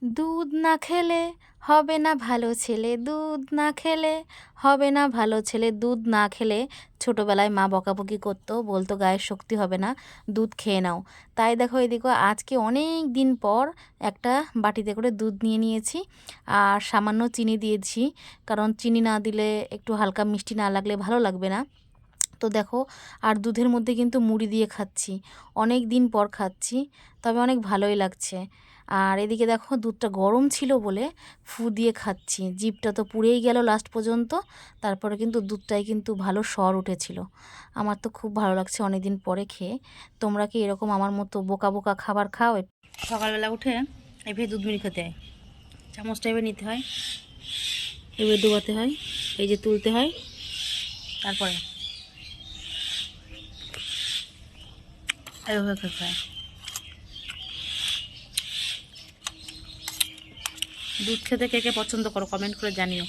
দুধ না খেলে হবে না ভালো ছেলে, দুধ না খেলে হবে না ভালো ছেলে। দুধ না খেলে ছোটোবেলায় মা বকাবকি করতো, বলতো গায়ের শক্তি হবে না, দুধ খেয়ে নাও। তাই দেখো এদিকে আজকে অনেক দিন পর একটা বাটিতে করে দুধ নিয়ে নিয়েছি আর সামান্য চিনি দিয়েছি, কারণ চিনি না দিলে একটু হালকা মিষ্টি না লাগলে ভালো লাগবে না। তো দেখো, আর দুধের মধ্যে কিন্তু মুড়ি দিয়ে খাচ্ছি, অনেক দিন পর খাচ্ছি, তবে অনেক ভালোই লাগছে। আর এদিকে দেখো দুধটা গরম ছিল বলে ফু দিয়ে খাচ্ছি, জিভটা তো পুড়েই গেল লাস্ট পর্যন্ত। তারপরে কিন্তু দুধটাই কিন্তু ভালো সর উঠেছিল। আমার তো খুব ভালো লাগছে অনেক দিন পরে খেয়ে। তোমরা কি এরকম আমার মতো বোকা বোকা খাবার খাও? সকালবেলা উঠে এভাবে দুধ মুড়ি খেতে হয়, চামচটা এভাবে নিতে হয়, এভাবে ডুবাতে হয়, এই যে তুলতে হয়, তারপরে এইভাবে খেতে হয়। দুধ খেতে কে কে পছন্দ করো কমেন্ট করে জানিও।